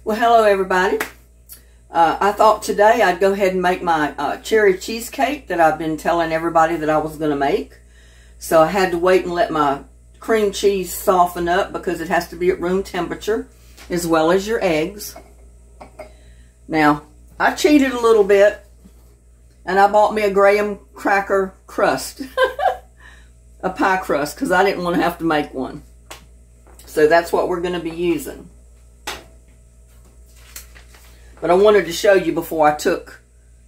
Well, hello everybody. I thought today I'd go ahead and make my cherry cheesecake that I've been telling everybody that I was going to make. So I had to wait and let my cream cheese soften up because it has to be at room temperature, as well as your eggs. Now, I cheated a little bit and I bought me a graham cracker crust, a pie crust, because I didn't want to have to make one. So that's what we're going to be using. But I wanted to show you before I took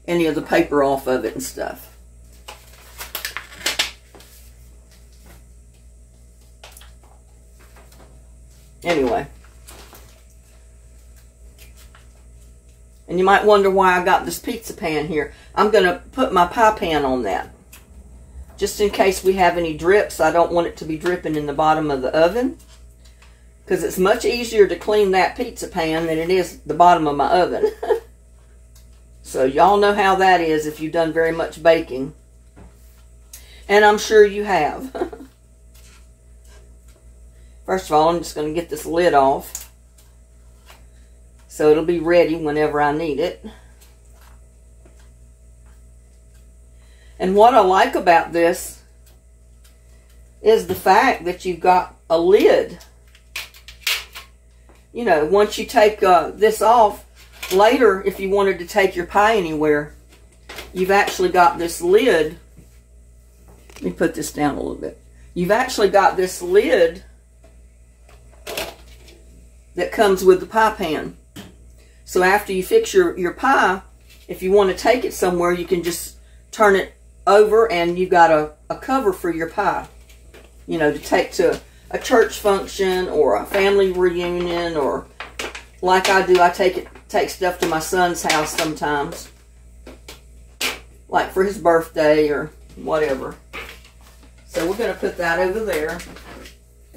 any of the paper off of it and stuff. Anyway. And you might wonder why I got this pizza pan here. I'm going to put my pie pan on that. Just in case we have any drips. I don't want it to be dripping in the bottom of the oven. Because it's much easier to clean that pizza pan than it is the bottom of my oven. So y'all know how that is if you've done very much baking. And I'm sure you have. First of all, I'm just going to get this lid off. So it'll be ready whenever I need it. And what I like about this is the fact that you've got a lid. You know, once you take this off, later, if you wanted to take your pie anywhere, you've actually got this lid. Let me put this down a little bit. You've actually got this lid that comes with the pie pan. So after you fix your pie, if you want to take it somewhere, you can just turn it over and you've got a cover for your pie. You know, to take to a church function or a family reunion, or like I do, I take stuff to my son's house sometimes, like for his birthday or whatever. So we're going to put that over there,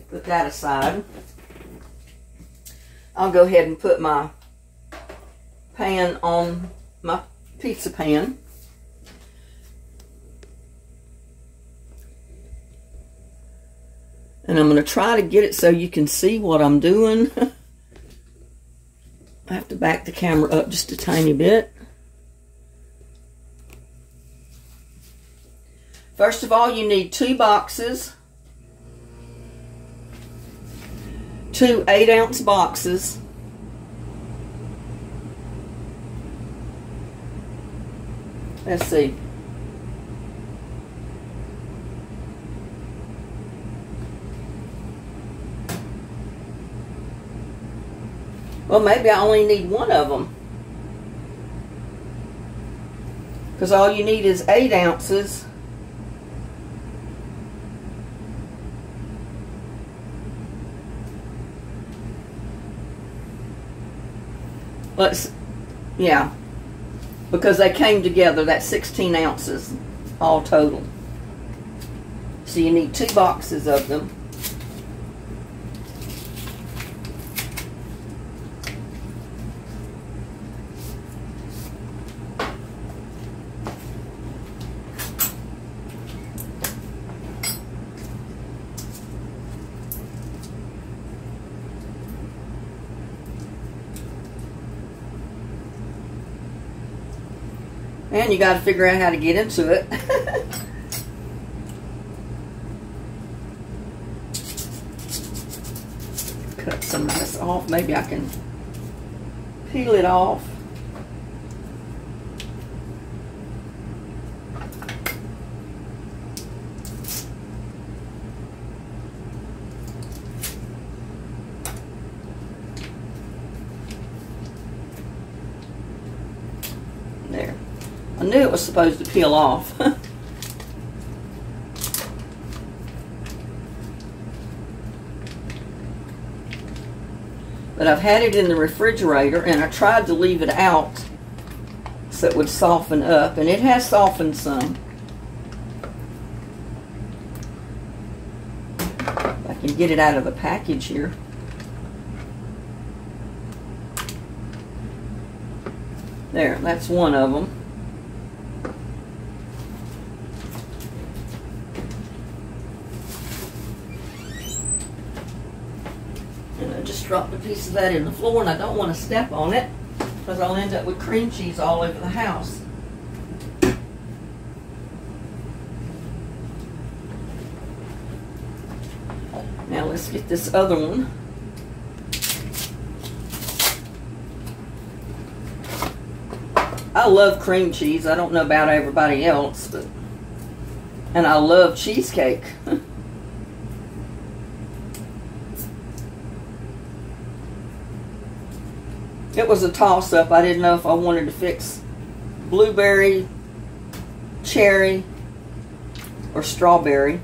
put that aside. I'll go ahead and put my pan on my pizza pan. And I'm going to try to get it so you can see what I'm doing. I have to back the camera up just a tiny bit. First of all, you need 2 boxes. 2 8-ounce boxes. Let's see. Well, maybe I only need 1 of them. Because all you need is 8 ounces. Yeah. Because they came together, that's 16 ounces all total. So you need 2 boxes of them. And you got to figure out how to get into it. Cut some of this off. Maybe I can peel it off. There. I knew it was supposed to peel off. But I've had it in the refrigerator and I tried to leave it out so it would soften up, and it has softened some. If I can get it out of the package here. There, that's one of them. I just dropped a piece of that in the floor, and I don't want to step on it because I'll end up with cream cheese all over the house. Now let's get this other one. I love cream cheese. I don't know about everybody else, but and I love cheesecake. It was a toss-up. I didn't know if I wanted to fix blueberry, cherry, or strawberry.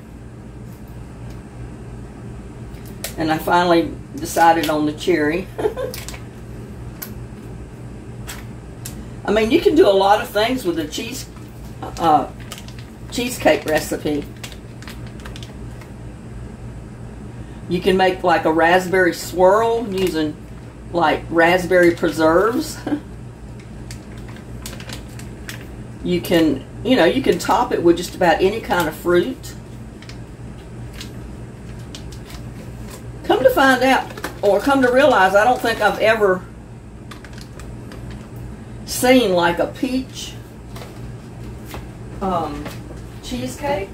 And I finally decided on the cherry. I mean, you can do a lot of things with a cheesecake recipe. You can make like a raspberry swirl using like raspberry preserves. You can, you can top it with just about any kind of fruit. Come to find out, or come to realize, I don't think I've ever seen like a peach cheesecake.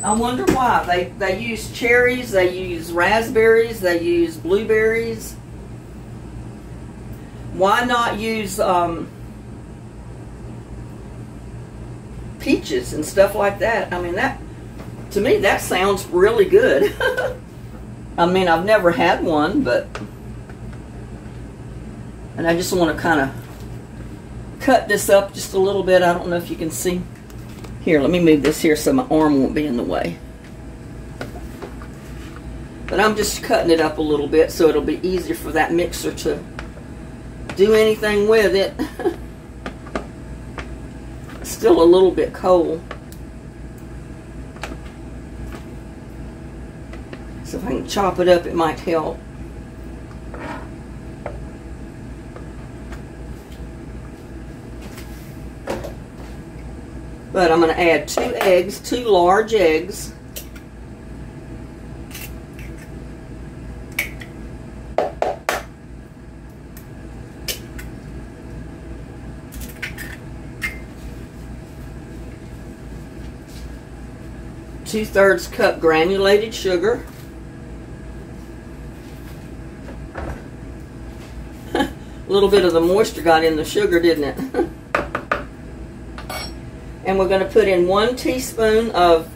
I wonder why. They use cherries, they use raspberries, they use blueberries. Why not use peaches and stuff like that? I mean, that, to me, that sounds really good. I mean, I've never had one, but, and I just want to kind of cut this up just a little bit. I don't know if you can see. Here, let me move this here so my arm won't be in the way. But I'm just cutting it up a little bit so it'll be easier for that mixer to do anything with it. It's still a little bit cold. So if I can chop it up, it might help. But I'm going to add 2 eggs, 2 large eggs. Two-thirds cup granulated sugar. A little bit of the moisture got in the sugar, didn't it? And we're going to put in 1 teaspoon of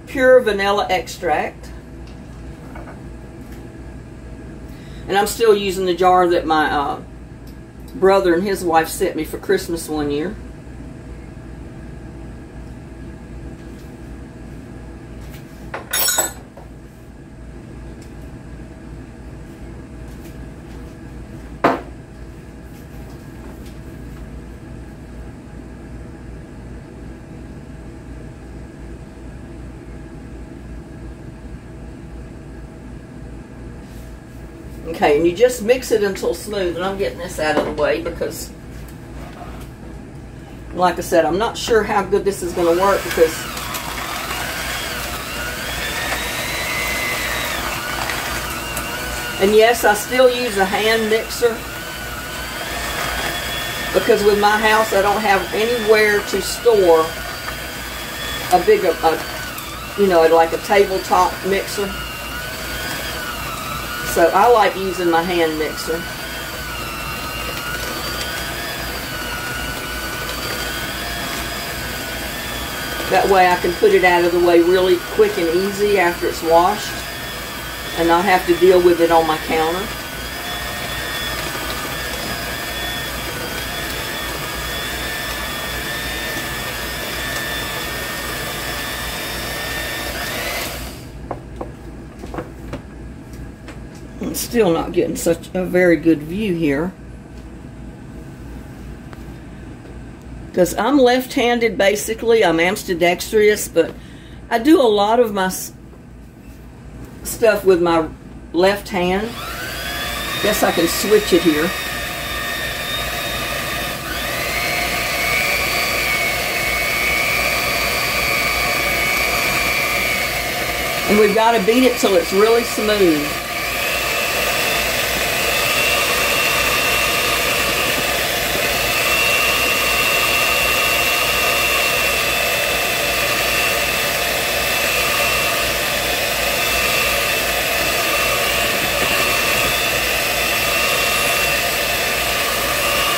pure vanilla extract. And I'm still using the jar that my brother and his wife sent me for Christmas one year. Okay, and you just mix it until smooth, and I'm getting this out of the way because, like I said, I'm not sure how good this is going to work because and yes, I still use a hand mixer because with my house I don't have anywhere to store a big, like a tabletop mixer. So I like using my hand mixer. That way I can put it out of the way really quick and easy after it's washed and not have to deal with it on my counter. I'm still not getting such a very good view here because I'm left-handed basically. I'm ambidextrous, but I do a lot of my stuff with my left hand. Guess I can switch it here. And we've got to beat it till it's really smooth.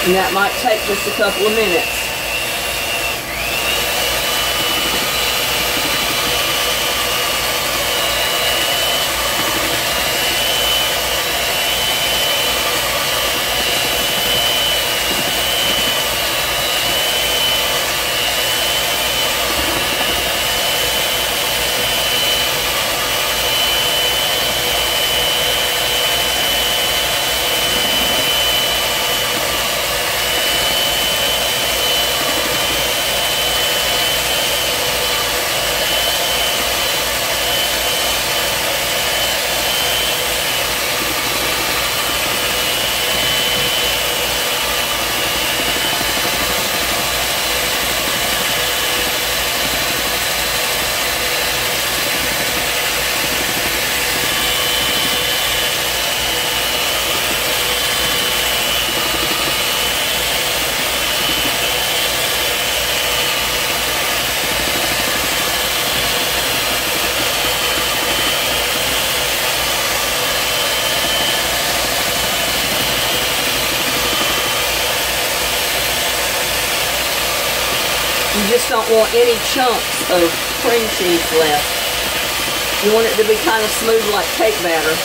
And that might take just a couple of minutes. You just don't want any chunks of cream cheese left. You want it to be kind of smooth like cake batter.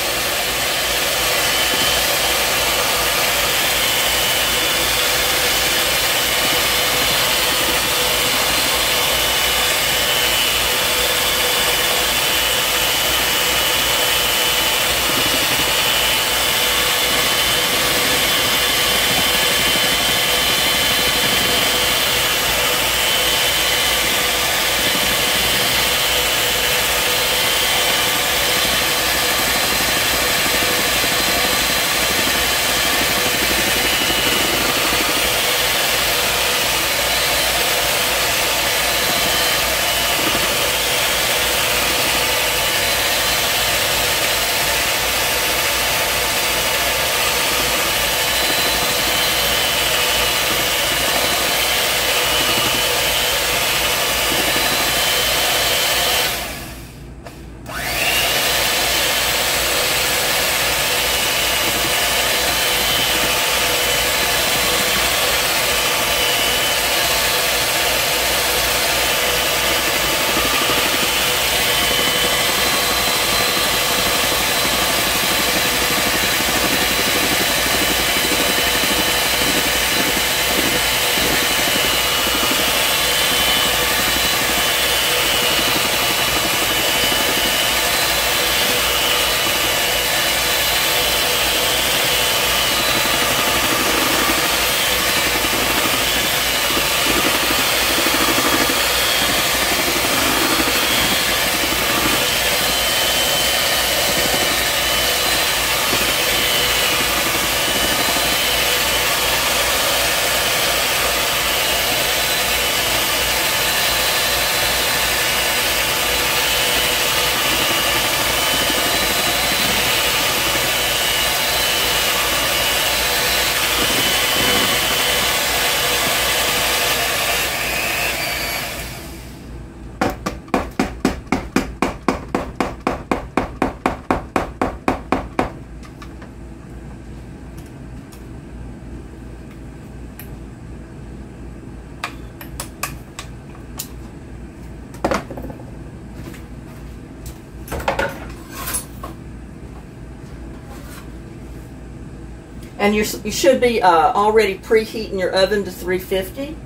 And you should be already preheating your oven to 350.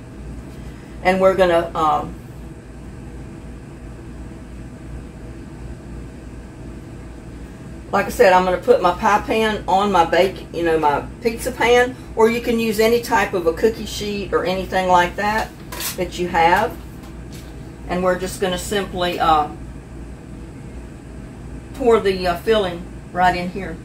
And we're going to like I said, I'm going to put my pie pan on my my pizza pan, or you can use any type of a cookie sheet or anything like that that you have. And we're just going to simply pour the filling right in here.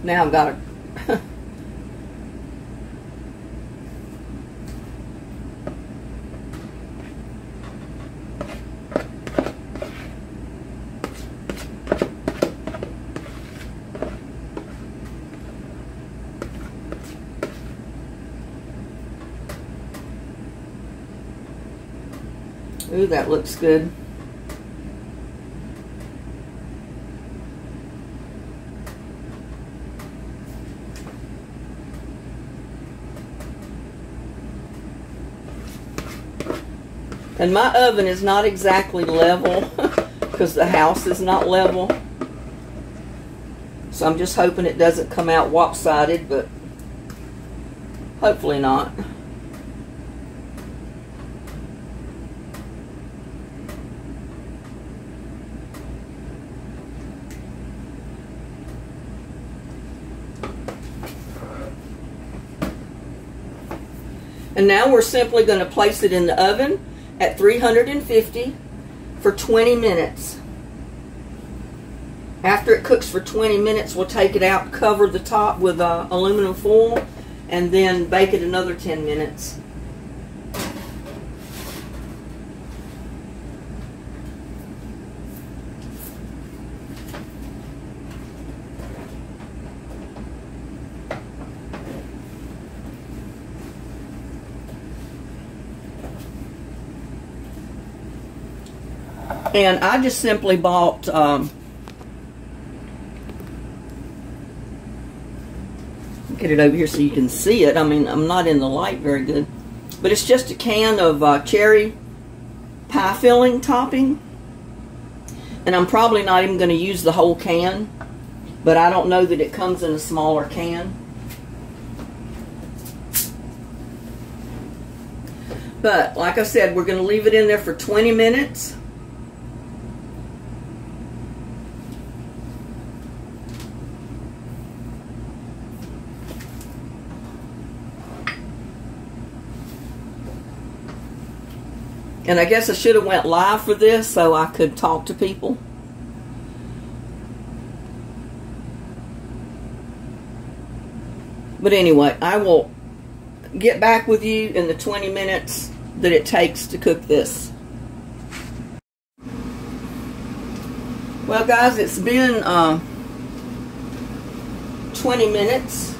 Now I've got to ooh, that looks good. And my oven is not exactly level because the house is not level. So I'm just hoping it doesn't come out lopsided, but hopefully not. And now we're simply going to place it in the oven at 350 for 20 minutes. After it cooks for 20 minutes, we'll take it out, cover the top with aluminum foil, and then bake it another 10 minutes. And I just simply bought get it over here so you can see it. I mean, I'm not in the light very good, but it's just a can of cherry pie filling topping, and I'm probably not even going to use the whole can, but I don't know that it comes in a smaller can. But like I said, we're going to leave it in there for 20 minutes. And I guess I should have went live for this so I could talk to people. But anyway, I will get back with you in the 20 minutes that it takes to cook this. Well guys, it's been 20 minutes.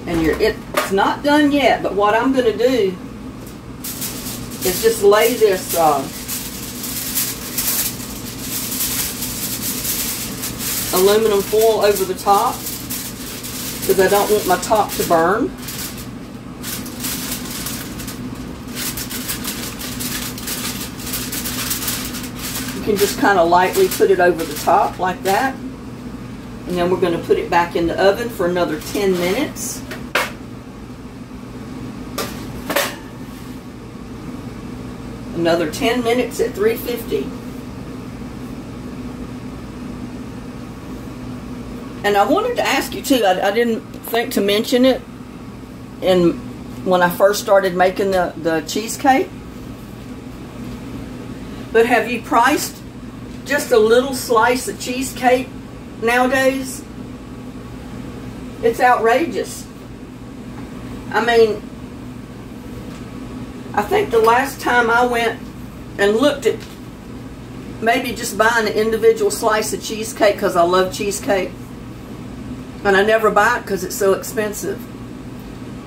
And it's not done yet, but what I'm going to do is just lay this aluminum foil over the top because I don't want my top to burn. You can just kind of lightly put it over the top like that. And then we're going to put it back in the oven for another 10 minutes. Another 10 minutes at 350. And I wanted to ask you too, I didn't think to mention it when I first started making the cheesecake. But have you priced just a little slice of cheesecake nowadays? It's outrageous. I mean, I think the last time I went and looked at maybe just buying an individual slice of cheesecake, because I love cheesecake, and I never buy it because it's so expensive,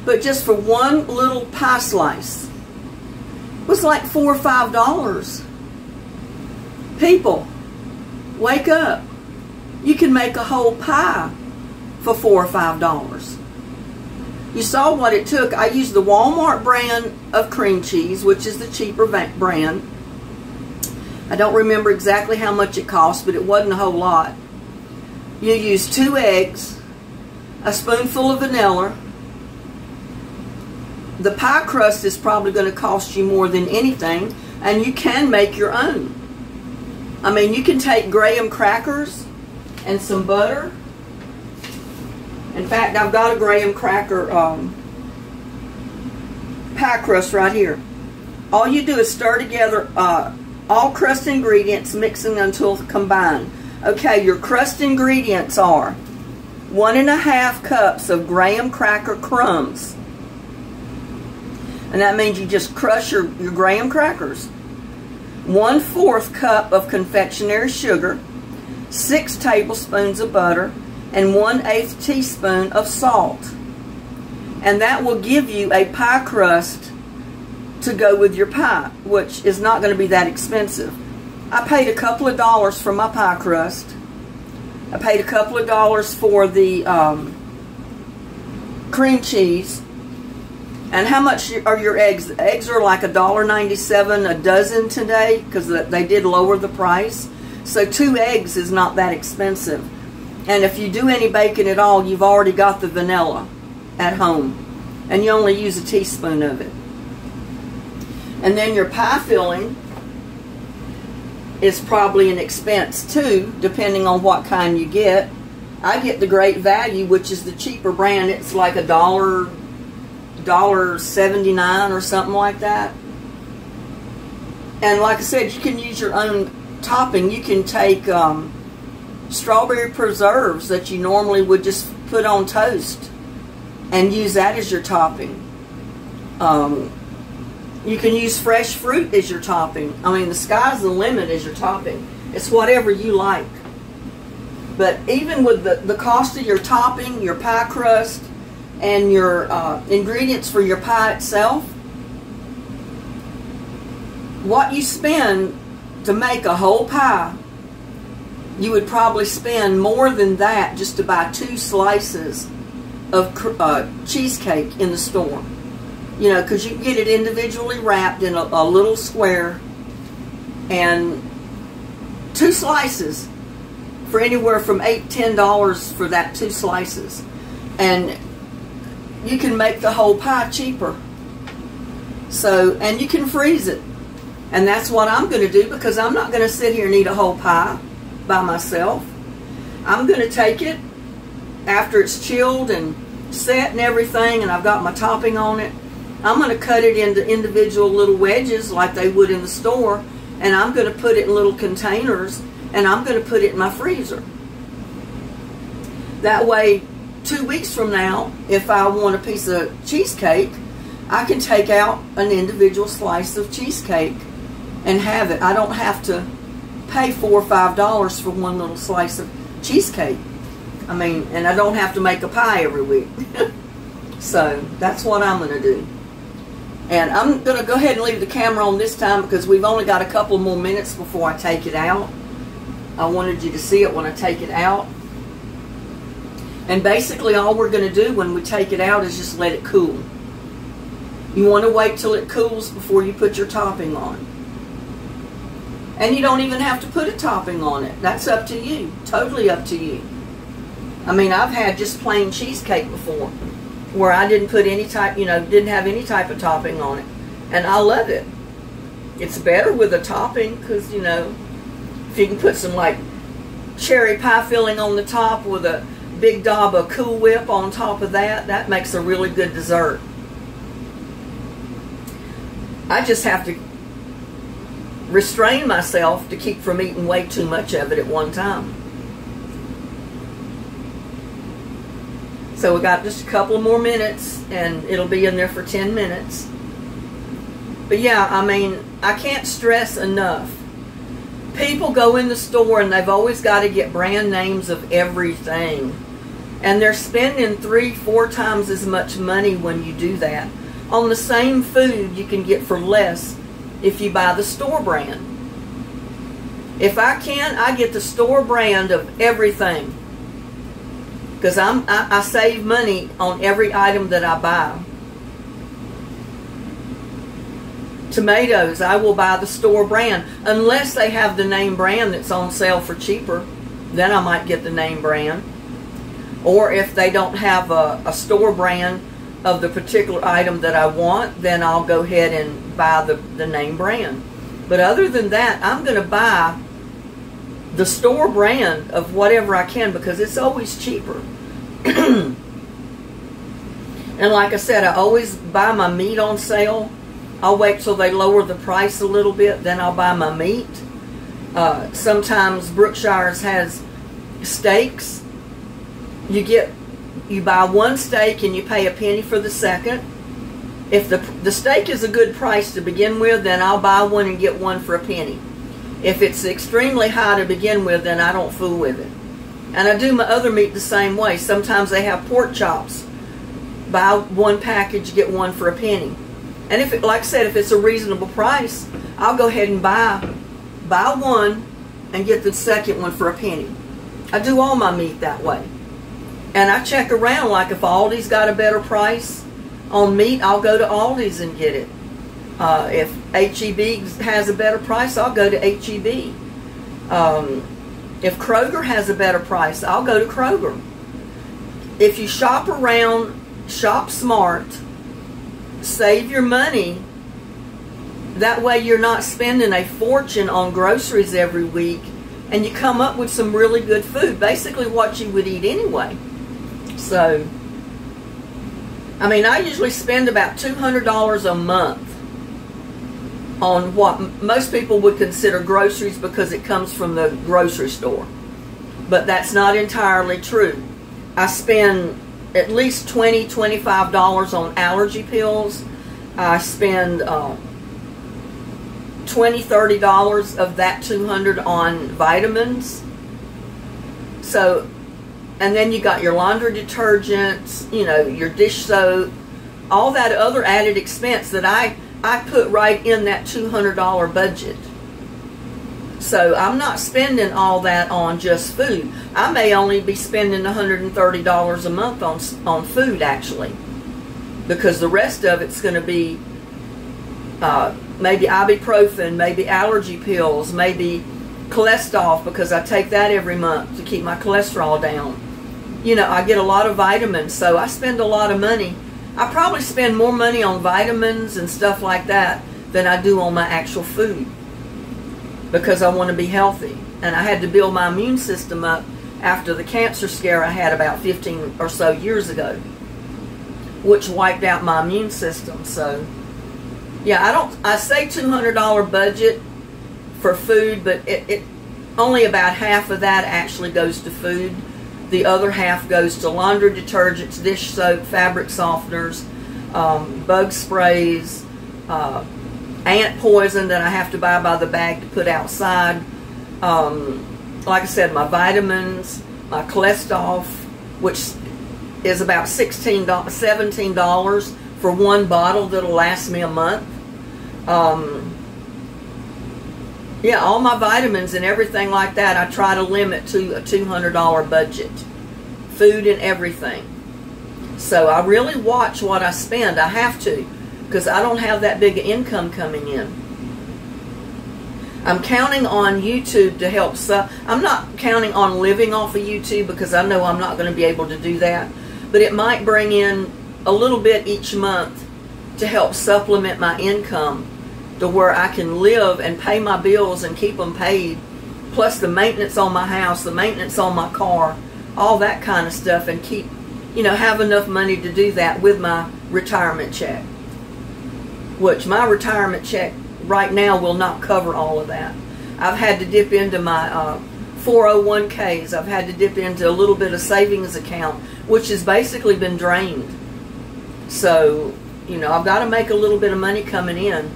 but just for one little pie slice was like $4 or $5. People, wake up. You can make a whole pie for $4 or $5. You saw what it took. I used the Walmart brand of cream cheese, which is the cheaper brand. I don't remember exactly how much it cost, but it wasn't a whole lot. You use 2 eggs, a spoonful of vanilla. The pie crust is probably going to cost you more than anything, and you can make your own. I mean, you can take graham crackers and some butter. In fact, I've got a graham cracker pie crust right here. All you do is stir together all crust ingredients, mixing until combined. Okay, your crust ingredients are 1½ cups of graham cracker crumbs. And that means you just crush your graham crackers. 1/4 cup of confectionery sugar, 6 tablespoons of butter, and 1/8 teaspoon of salt. And that will give you a pie crust to go with your pie, which is not going to be that expensive. I paid a couple of dollars for my pie crust. I paid a couple of dollars for the cream cheese. And how much are your eggs? The eggs are like $1.97 a dozen today because they did lower the price. So 2 eggs is not that expensive. And if you do any baking at all, you've already got the vanilla at home. And you only use a teaspoon of it. And then your pie filling is probably an expense too, depending on what kind you get. I get the Great Value, which is the cheaper brand. It's like $1.79 or something like that. And like I said, you can use your own topping. You can take strawberry preserves that you normally would just put on toast and use that as your topping. You can use fresh fruit as your topping. I mean, the sky's the limit as your topping. It's whatever you like. But even with the cost of your topping, your pie crust, and your ingredients for your pie itself, what you spend to make a whole pie, you would probably spend more than that just to buy 2 slices of cheesecake in the store. You know, because you can get it individually wrapped in a little square, and 2 slices for anywhere from $8 to $10 for that 2 slices. And you can make the whole pie cheaper. So, and you can freeze it. And that's what I'm going to do, because I'm not going to sit here and eat a whole pie by myself. I'm going to take it after it's chilled and set and everything, and I've got my topping on it. I'm going to cut it into individual little wedges like they would in the store, and I'm going to put it in little containers, and I'm going to put it in my freezer. That way, 2 weeks from now, if I want a piece of cheesecake, I can take out an individual slice of cheesecake and have it. I don't have to pay $4 or $5 for one little slice of cheesecake. I mean, and I don't have to make a pie every week. So that's what I'm going to do. And I'm going to go ahead and leave the camera on this time because we've only got a couple more minutes before I take it out. I wanted you to see it when I take it out. And basically all we're going to do when we take it out is just let it cool. You want to wait till it cools before you put your topping on. And you don't even have to put a topping on it. That's up to you. Totally up to you. I mean, I've had just plain cheesecake before where I didn't put any type, you know, didn't have any type of topping on it. And I love it. It's better with a topping because, you know, if you can put some like cherry pie filling on the top with a big daub of Cool Whip on top of that, that makes a really good dessert. I just have to restrain myself to keep from eating way too much of it at one time. So we got just a couple more minutes and it'll be in there for 10 minutes. But yeah, I mean, I can't stress enough. People go in the store and they've always got to get brand names of everything. And they're spending 3-4 times as much money when you do that. On the same food you can get for less if you buy the store brand. If I can, I get the store brand of everything. Because I save money on every item that I buy. Tomatoes, I will buy the store brand. Unless they have the name brand that's on sale for cheaper, then I might get the name brand. Or if they don't have a store brand of the particular item that I want, then I'll go ahead and buy the name brand. But other than that, I'm going to buy the store brand of whatever I can because it's always cheaper. And like I said, I always buy my meat on sale. I'll wait till they lower the price a little bit, then I'll buy my meat. Sometimes Brookshire's has steaks. You buy one steak and you pay a penny for the second. If the steak is a good price to begin with, then I'll buy one and get one for a penny. If it's extremely high to begin with, then I don't fool with it. And I do my other meat the same way. Sometimes they have pork chops. Buy one package, get one for a penny. And if it, like I said, if it's a reasonable price, I'll go ahead and buy one and get the second one for a penny. I do all my meat that way. And I check around, like if Aldi's got a better price on meat, I'll go to Aldi's and get it. If H-E-B has a better price, I'll go to H-E-B. If Kroger has a better price, I'll go to Kroger. If you shop around, shop smart, save your money, that way you're not spending a fortune on groceries every week, and you come up with some really good food, basically what you would eat anyway. So, I mean, I usually spend about $200 a month on what most people would consider groceries because it comes from the grocery store. But that's not entirely true. I spend at least $20, $25 on allergy pills. I spend $20, $30 of that $200 on vitamins. So, and then you got your laundry detergents, you know, your dish soap, all that other added expense that I put right in that $200 budget. So I'm not spending all that on just food. I may only be spending $130 a month on food, actually, because the rest of it's going to be maybe ibuprofen, maybe allergy pills, maybe cholesterol, because I take that every month to keep my cholesterol down. You know, I get a lot of vitamins, so I spend a lot of money. I probably spend more money on vitamins and stuff like that than I do on my actual food, because I want to be healthy. And I had to build my immune system up after the cancer scare I had about 15 or so years ago, which wiped out my immune system. So, yeah, I say $200 budget for food, but it only about half of that actually goes to food. The other half goes to laundry detergents, dish soap, fabric softeners, bug sprays, ant poison that I have to buy by the bag to put outside. Like I said, my vitamins, my cholesterol, which is about $17 for one bottle that'll last me a month. Yeah, all my vitamins and everything like that, I try to limit to a $200 budget. Food and everything. So I really watch what I spend. I have to, because I don't have that big income coming in. I'm counting on YouTube to help. I'm not counting on living off of YouTube, because I know I'm not going to be able to do that. But it might bring in a little bit each month to help supplement my income, to where I can live and pay my bills and keep them paid, plus the maintenance on my house, the maintenance on my car, all that kind of stuff, and keep, you know, have enough money to do that with my retirement check, which my retirement check right now will not cover all of that. I've had to dip into my 401ks. I've had to dip into a little bit of savings account, which has basically been drained. So, you know, I've got to make a little bit of money coming in.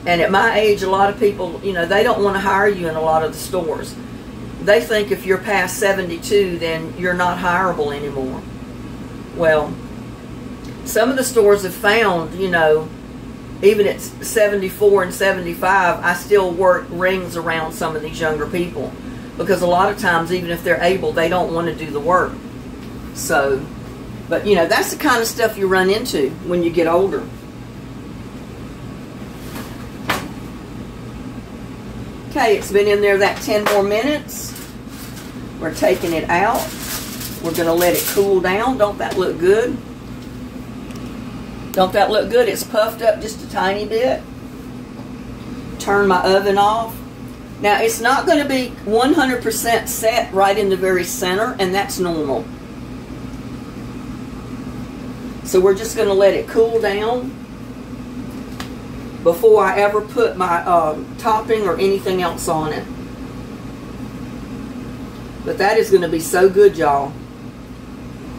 And at my age, a lot of people, you know, they don't want to hire you in a lot of the stores. They think if you're past 72, then you're not hireable anymore. Well, some of the stores have found, you know, even at 74 and 75, I still work rings around some of these younger people, because a lot of times, even if they're able, they don't want to do the work. So, but, you know, that's the kind of stuff you run into when you get older. Okay, it's been in there that 10 more minutes. We're taking it out. We're going to let it cool down. Don't that look good? Don't that look good? It's puffed up just a tiny bit. Turn my oven off. Now, it's not going to be 100% set right in the very center, and that's normal. So we're just going to let it cool down before I ever put my topping or anything else on it. But that is going to be so good, y'all.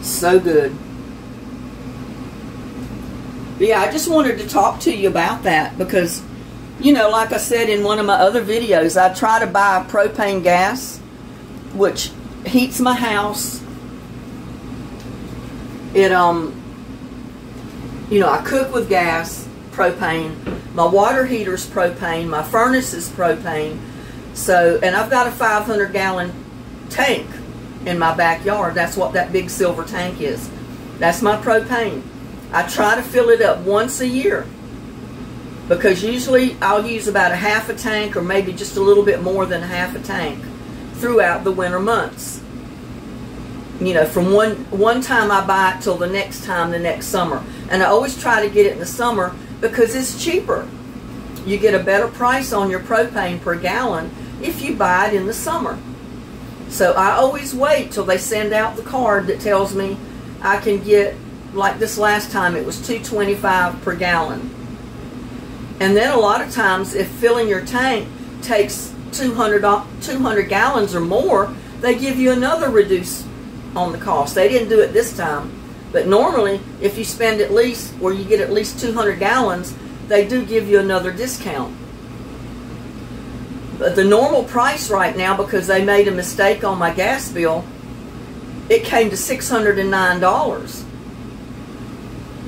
So good. But yeah, I just wanted to talk to you about that because, you know, like I said in one of my other videos, I try to buy propane gas, which heats my house. It, you know, I cook with gas, propane. My water heater's propane. My furnace is propane. So, and I've got a 500-gallon tank in my backyard. That's what that big silver tank is. That's my propane. I try to fill it up once a year because usually I'll use about a half a tank or maybe just a little bit more than half a tank throughout the winter months. You know, from one time I buy it till the next time, the next summer. And I always try to get it in the summer because it's cheaper. You get a better price on your propane per gallon if you buy it in the summer. So I always wait till they send out the card that tells me I can get, like this last time, it was $2.25 per gallon. And then a lot of times, if filling your tank takes 200 gallons or more, they give you another reduce on the cost. They didn't do it this time. But normally, if you spend at least, or you get at least 200 gallons, they do give you another discount. But the normal price right now, because they made a mistake on my gas bill, it came to $609.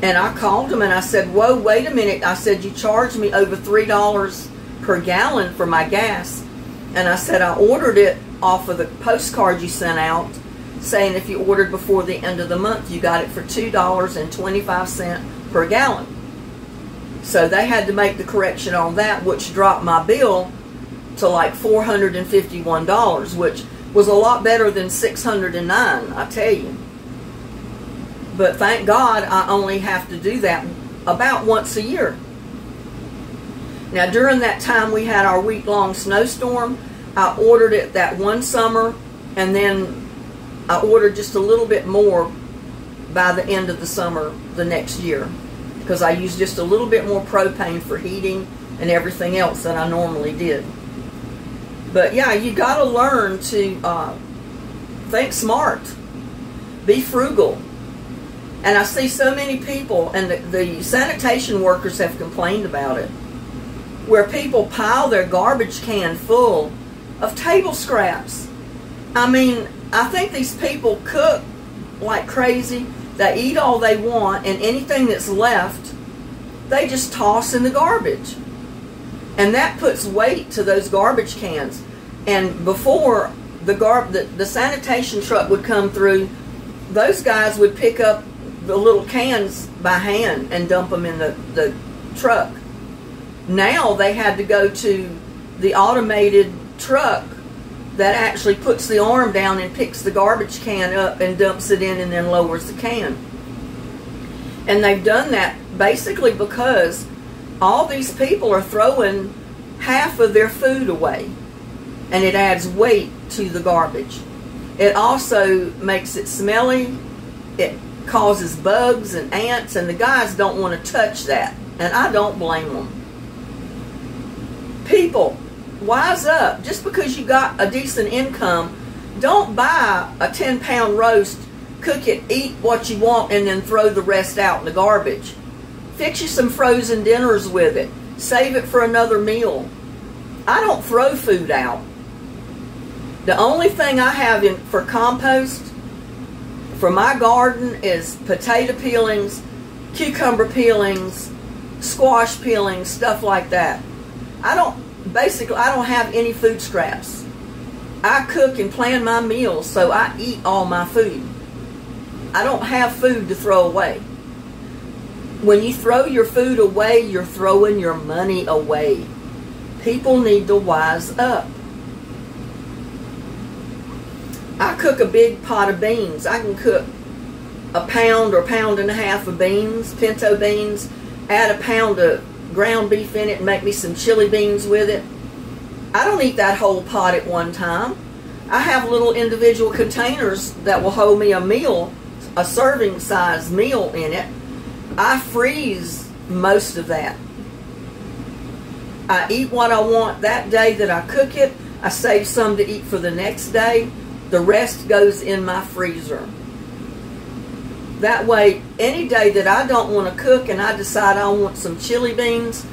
And I called them and I said, whoa, wait a minute. I said, you charged me over $3 per gallon for my gas. And I said, I ordered it off of the postcard you sent out, saying if you ordered before the end of the month, you got it for $2.25 per gallon. So they had to make the correction on that, which dropped my bill to like $451, which was a lot better than $609, I tell you. But thank God I only have to do that about once a year. Now during that time we had our week-long snowstorm. I ordered it that one summer, and then I ordered just a little bit more by the end of the summer the next year, because I used just a little bit more propane for heating and everything else than I normally did. But yeah, you got to learn to think smart, be frugal. And I see so many people, and the sanitation workers have complained about it, where people pile their garbage can full of table scraps. I mean, I think these people cook like crazy. They eat all they want, and anything that's left, they just toss in the garbage. And that puts weight to those garbage cans. And before the sanitation truck would come through, those guys would pick up the little cans by hand and dump them in the truck. Now they had to go to the automated truck that actually puts the arm down and picks the garbage can up and dumps it in and then lowers the can. And they've done that basically because all these people are throwing half of their food away, and it adds weight to the garbage. It also makes it smelly. It causes bugs and ants, and the guys don't want to touch that, and I don't blame them. People, wise up. Just because you got a decent income, don't buy a 10-pound roast, cook it, eat what you want, and then throw the rest out in the garbage. Fix you some frozen dinners with it. Save it for another meal. I don't throw food out. The only thing I have for compost for my garden is potato peelings, cucumber peelings, squash peelings, stuff like that. I don't have any food scraps. I cook and plan my meals, so I eat all my food. I don't have food to throw away. When you throw your food away, you're throwing your money away. People need to wise up. I cook a big pot of beans. I can cook a pound or pound and a half of beans, pinto beans, add a pound of ground beef in it and make me some chili beans with it. I don't eat that whole pot at one time. I have little individual containers that will hold me a meal, a serving size meal in it. I freeze most of that. I eat what I want that day that I cook it. I save some to eat for the next day. The rest goes in my freezer. That way, any day that I don't want to cook and I decide I want some chili beans,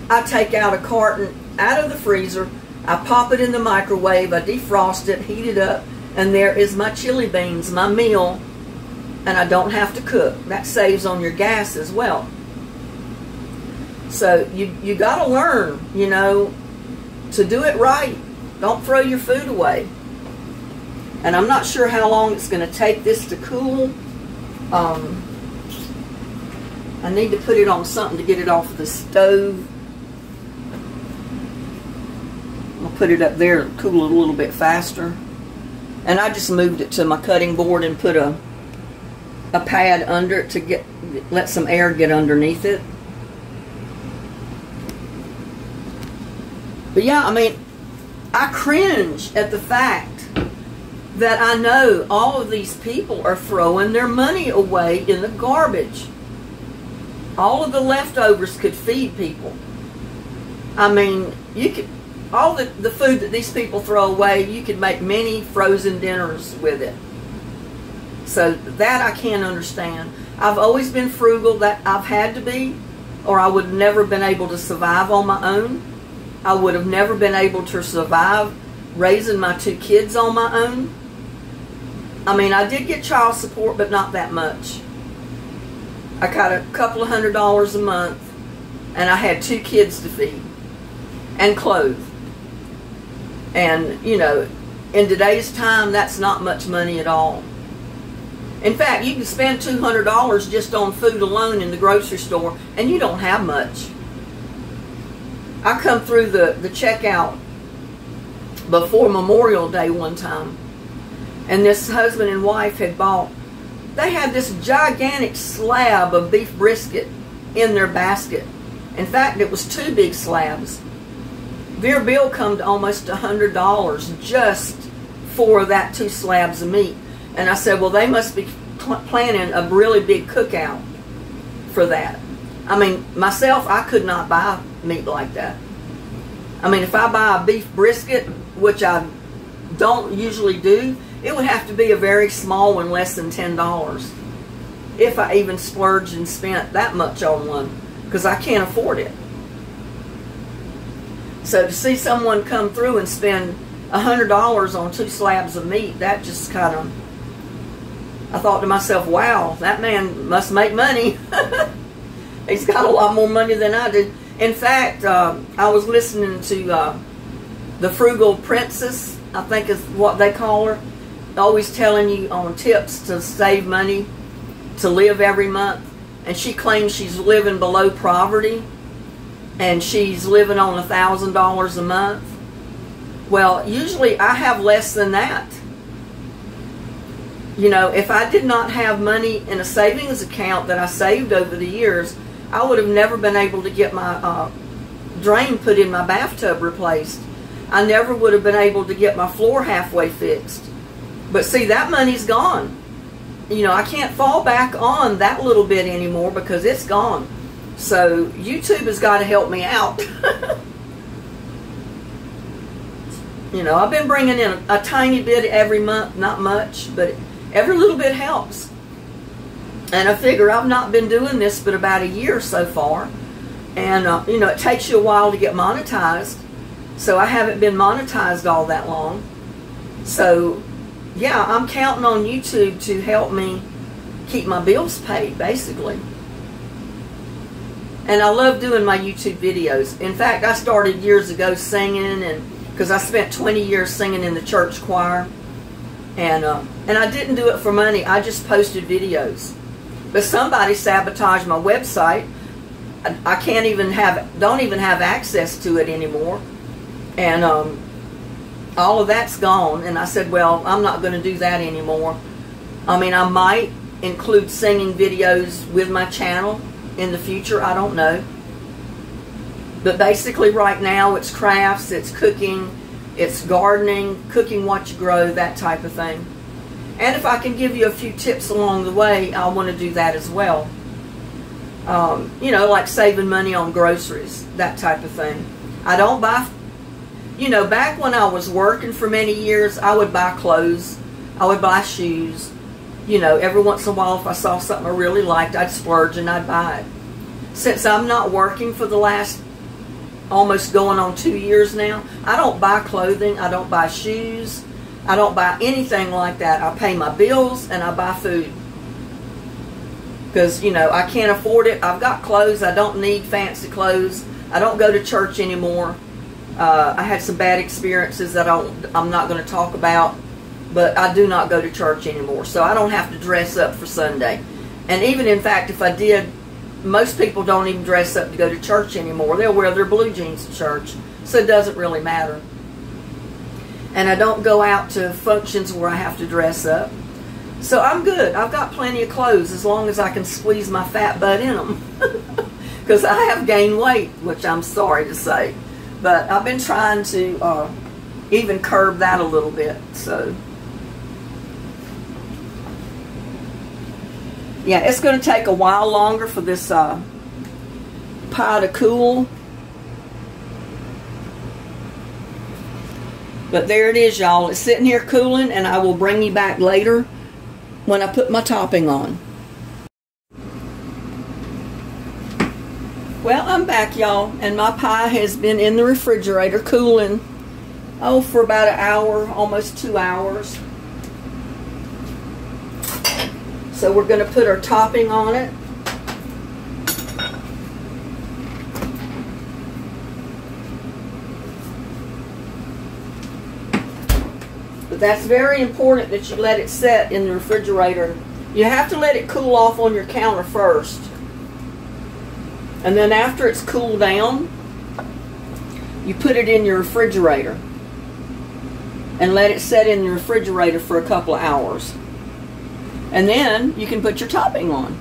I take out a carton out of the freezer, I pop it in the microwave, I defrost it, heat it up, and there is my chili beans, my meal, and I don't have to cook. That saves on your gas as well. So you got to learn, you know, to do it right. Don't throw your food away. And I'm not sure how long it's going to take this to cool. I need to put it on something to get it off of the stove. I'll put it up there and cool it a little bit faster. And I just moved it to my cutting board and put a pad under it to let some air get underneath it. But yeah, I mean, I cringe at the fact that I know all of these people are throwing their money away in the garbage. All of the leftovers could feed people. I mean, you could, all the food that these people throw away, you could make many frozen dinners with it. So that I can't understand. I've always been frugal, that I've had to be, or I would have never been able to survive on my own. I would have never been able to survive raising my 2 kids on my own. I mean, I did get child support, but not that much. I got a couple of $100s a month, and I had 2 kids to feed and clothe. And, you know, in today's time, that's not much money at all. In fact, you can spend $200 just on food alone in the grocery store, and you don't have much. I come through the checkout before Memorial Day one time, and this husband and wife had bought, they had this gigantic slab of beef brisket in their basket. In fact, it was 2 big slabs. Their bill come to almost $100 just for that 2 slabs of meat. And I said, well, they must be planning a really big cookout for that. I mean, myself, I could not buy meat like that. I mean, if I buy a beef brisket, which I don't usually do, it would have to be a very small one, less than $10. If I even splurged and spent that much on one, because I can't afford it. So to see someone come through and spend $100 on 2 slabs of meat, that just kind of, I thought to myself, wow, that man must make money. He's got a lot more money than I do. In fact, I was listening to the Frugal Princess, I think is what they call her, always telling you on tips to save money to live every month. And she claims she's living below poverty, and she's living on $1,000 a month. Well, usually I have less than that. You know, if I did not have money in a savings account that I saved over the years, I would have never been able to get my drain put in my bathtub replaced. I never would have been able to get my floor halfway fixed. But see, that money's gone. You know, I can't fall back on that little bit anymore because it's gone. So YouTube has got to help me out. You know, I've been bringing in a tiny bit every month, not much, but every little bit helps. And I figure I've not been doing this but about a year so far. And, you know, it takes you a while to get monetized. So I haven't been monetized all that long. So, yeah, I'm counting on YouTube to help me keep my bills paid, basically. And I love doing my YouTube videos. In fact, I started years ago singing, and because I spent 20 years singing in the church choir. And I didn't do it for money. I just posted videos. But somebody sabotaged my website. I can't even don't even have access to it anymore. And all of that's gone. And I said, well, I'm not going to do that anymore. I mean, I might include singing videos with my channel in the future. I don't know. But basically right now it's crafts, it's cooking, it's gardening, cooking what you grow, that type of thing. And if I can give you a few tips along the way, I want to do that as well. You know, like saving money on groceries, that type of thing. I don't buy, you know, back when I was working for many years, I would buy clothes. I would buy shoes. You know, every once in a while, if I saw something I really liked, I'd splurge and I'd buy it. Since I'm not working for the last almost going on 2 years now, I don't buy clothing. I don't buy shoes. I don't buy anything like that. I pay my bills and I buy food. Because, you know, I can't afford it. I've got clothes. I don't need fancy clothes. I don't go to church anymore. I had some bad experiences that I'm not going to talk about. But I do not go to church anymore. So I don't have to dress up for Sunday. And even, in fact, if I did, most people don't even dress up to go to church anymore. They'll wear their blue jeans to church. So it doesn't really matter. And I don't go out to functions where I have to dress up. So I'm good. I've got plenty of clothes as long as I can squeeze my fat butt in them. Because I have gained weight, which I'm sorry to say. But I've been trying to even curb that a little bit. So, yeah, it's going to take a while longer for this pie to cool. But there it is, y'all. It's sitting here cooling, and I will bring you back later when I put my topping on. Well, I'm back, y'all, and my pie has been in the refrigerator cooling, oh, for about an hour, almost 2 hours. So we're going to put our topping on it. But that's very important that you let it set in the refrigerator. You have to let it cool off on your counter first. And then after it's cooled down, you put it in your refrigerator and let it set in the refrigerator for a couple of hours. And then you can put your topping on.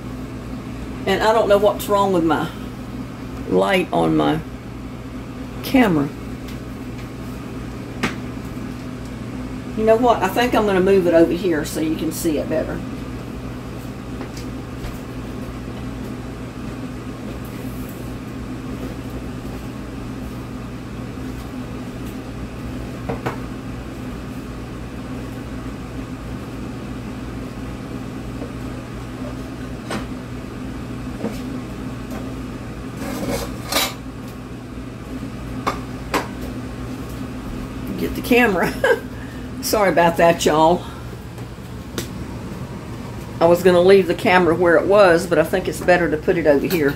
And I don't know what's wrong with my light on my camera. You know what? I think I'm going to move it over here so you can see it better. Get the camera. Sorry about that, y'all. I was going to leave the camera where it was, but I think it's better to put it over here.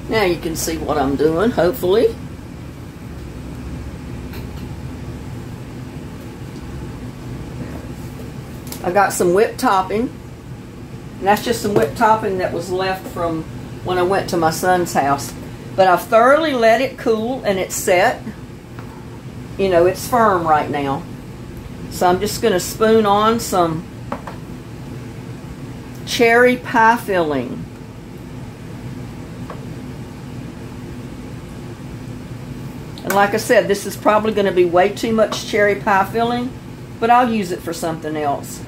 Now you can see what I'm doing, hopefully. I got some whipped topping. And that's just some whipped topping that was left from when I went to my son's house. But I've thoroughly let it cool and it's set. You know, it's firm right now. So I'm just going to spoon on some cherry pie filling. And like I said, this is probably going to be way too much cherry pie filling, but I'll use it for something else.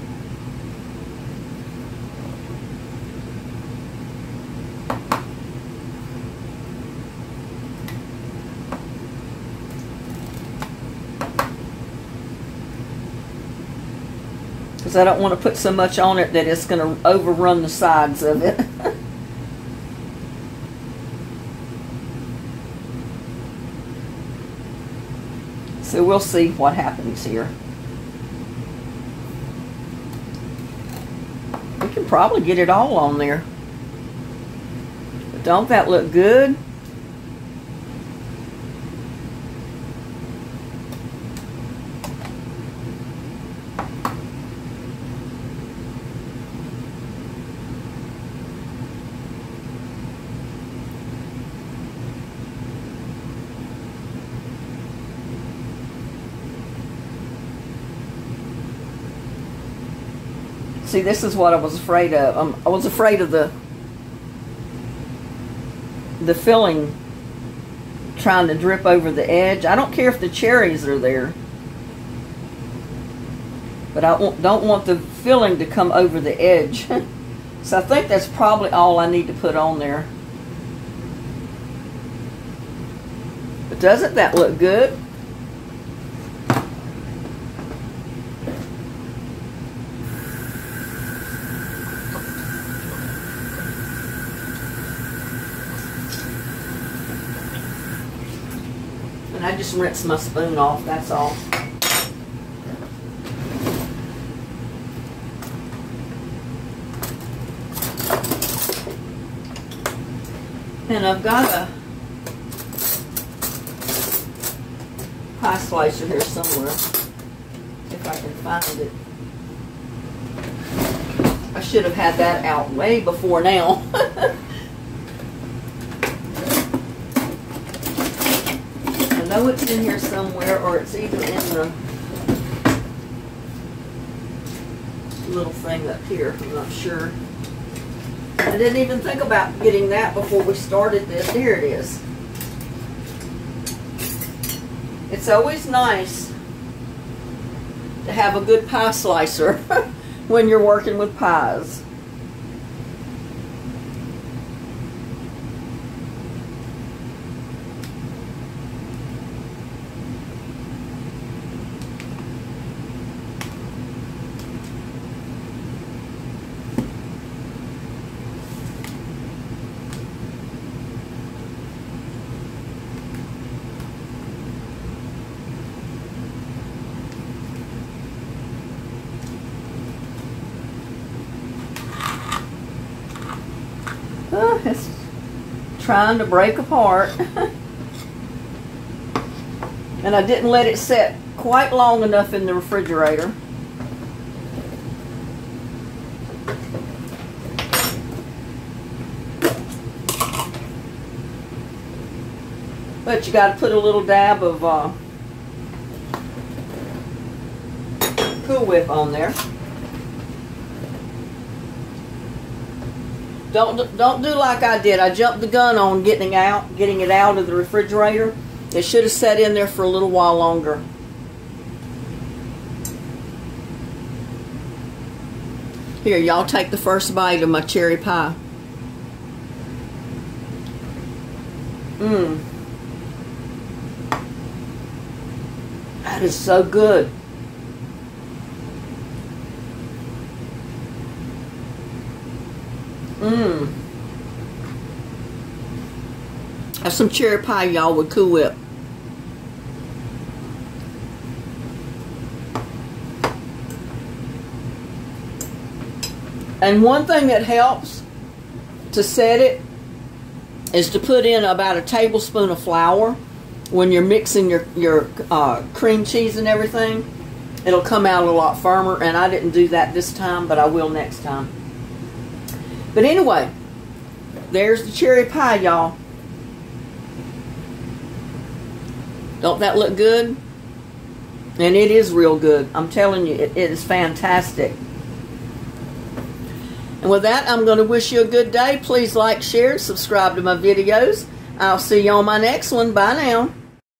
Because I don't want to put so much on it that it's going to overrun the sides of it. So we'll see what happens here. We can probably get it all on there. But don't that look good? See, this is what I was afraid of. I was afraid of the filling trying to drip over the edge. I don't care if the cherries are there. But I don't want the filling to come over the edge. So I think that's probably all I need to put on there. But doesn't that look good? And I just rinse my spoon off, that's all. And I've got a pie slicer here somewhere, if I can find it. I should have had that out way before now. I know it's in here somewhere, or it's either in the little thing up here, I'm not sure. I didn't even think about getting that before we started this. Here it is. It's always nice to have a good pie slicer when you're working with pies. It's trying to break apart. And I didn't let it set quite long enough in the refrigerator. But you got to put a little dab of Cool Whip on there. Don't do like I did. I jumped the gun on getting it out of the refrigerator. It should have sat in there for a little while longer. Here, y'all take the first bite of my cherry pie. That is so good. Have some cherry pie, y'all, with Cool Whip. And one thing that helps to set it is to put in about a tablespoon of flour when you're mixing your cream cheese and everything. It'll come out a lot firmer, and I didn't do that this time, but I will next time. But anyway, there's the cherry pie, y'all. Don't that look good? And it is real good. I'm telling you, it is fantastic. And with that, I'm going to wish you a good day. Please like, share, subscribe to my videos. I'll see you on my next one. Bye now.